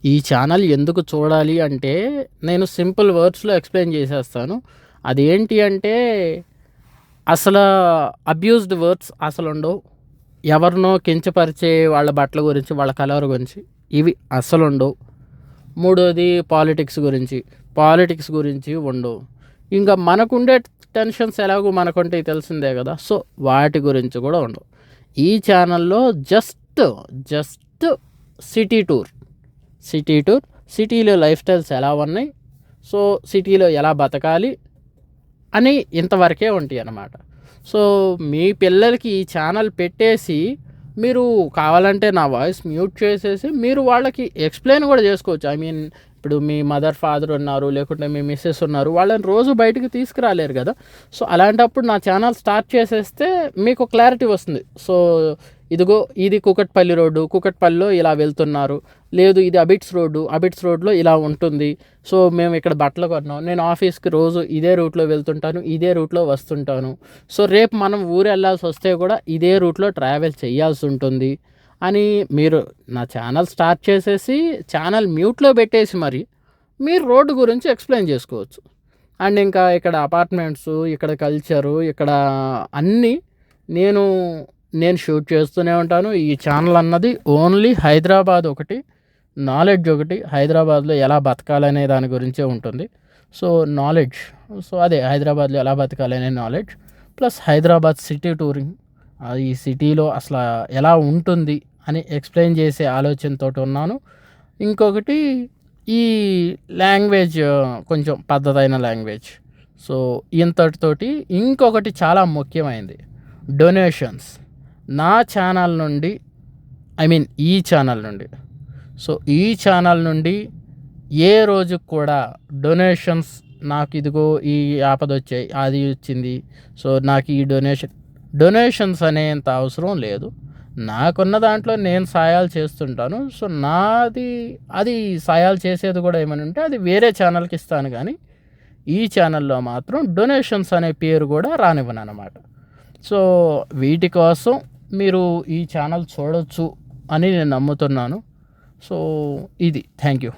ఈ ఛానల్ ఎందుకు చూడాలి అంటే, నేను సింపుల్ వర్డ్స్‌లో ఎక్స్‌ప్లెయిన్ చేసేస్తాను. అదేంటి అంటే, అసలు అబ్యూజ్డ్ వర్డ్స్ అసలుండవు. ఎవరినో కించపరిచే వాళ్ళ బట్టల గురించి, వాళ్ళ కలర్ గురించి ఇవి అస్సలుండవు. మూడోది పాలిటిక్స్ గురించి ఉండవు. ఇంకా మనకుండే టెన్షన్స్ ఎలాగో మనకుంటాయి తెలిసిందే కదా! సో, వాటి గురించి కూడా ఉండవు. ఈ ఛానల్‌లో జస్ట్ సిటీ టూర్, సిటీలో లైఫ్ స్టైల్స్ ఎలా ఉన్నాయి, సో సిటీలో ఎలా బతకాలి అని ఇంతవరకే ఉంటాయి అన్నమాట. సో మీ పిల్లలకి ఈ ఛానల్ పెట్టేసి మీరు కావాలంటే నా వాయిస్ మ్యూట్ చేసేసి మీరు వాళ్ళకి ఎక్స్ప్లెయిన్ కూడా చేసుకోవచ్చు. ఐ మీన్ ఇప్పుడు మీ మదర్ ఫాదర్ ఉన్నారు, లేకుంటే మీ మిస్సెస్ ఉన్నారు, వాళ్ళని రోజు బయటికి తీసుకురాలేరు కదా. సో అలాంటప్పుడు నా ఛానల్ స్టార్ట్ చేసేస్తే మీకు క్లారిటీ వస్తుంది. సో ఇదిగో ఇది కూకట్పల్లి రోడ్డు, కూకట్పల్లిలో ఇలా వెళ్తున్నారు, లేదు ఇది అబిట్స్ రోడ్లో ఇలా ఉంటుంది. సో మేము ఇక్కడ బట్టలు కొన్నాం, నేను ఆఫీస్కి రోజు ఇదే రూట్లో వెళ్తుంటాను, ఇదే రూట్లో వస్తుంటాను. సో రేపు మనం ఊరు వెళ్ళాల్సి వస్తే కూడా ఇదే రూట్లో ట్రావెల్ చేయాల్సి ఉంటుంది అని మీరు నా ఛానల్ స్టార్ట్ చేసేసి ఛానల్ మ్యూట్లో పెట్టేసి మరి మీరు రోడ్డు గురించి ఎక్స్ప్లెయిన్ చేసుకోవచ్చు. అండ్ ఇంకా ఇక్కడ అపార్ట్మెంట్స్, ఇక్కడ కల్చరు, ఇక్కడ అన్నీ నేను షూట్ చేస్తూనే ఉంటాను. ఈ ఛానల్ అన్నది ఓన్లీ హైదరాబాద్ ఒకటి, నాలెడ్జ్ ఒకటి, హైదరాబాద్లో ఎలా బతకాలనే దాని గురించే ఉంటుంది. సో నాలెడ్జ్, సో అదే హైదరాబాద్లో ఎలా బతకాలనే knowledge, plus Hyderabad city touring, ఈ సిటీలో అసలు ఎలా ఉంటుంది అని ఎక్స్ప్లెయిన్ చేసే ఆలోచనతో ఉన్నాను. ఇంకొకటి ఈ లాంగ్వేజ్ కొంచెం పద్ధతైన లాంగ్వేజ్. సో ఇంతటితోటి ఇంకొకటి చాలా ముఖ్యమైనది, డొనేషన్స్. నా ఛానల్ నుండి, ఐ మీన్ ఈ ఛానల్ నుండి, సో ఈ ఛానల్ నుండి ఏ రోజు కూడా డొనేషన్స్, నాకు ఇదిగో ఈ ఆపద వచ్చాయి, అది వచ్చింది, సో నాకు ఈ డొనేషన్స్ అనేంత అవసరం లేదు. నాకున్న దాంట్లో నేను సాయాలు చేస్తుంటాను. సో అది సాయాలు చేసేది కూడా ఏమని ఉంటే అది వేరే ఛానల్కి ఇస్తాను, కానీ ఈ ఛానల్లో మాత్రం డొనేషన్స్ అనే పేరు కూడా రానివ్వను అన్నమాట. సో వీటి కోసం మీరు ఈ ఛానల్ చూడొచ్చు అని నేను నమ్ముతున్నాను. సో ఇది థ్యాంక్ యూ.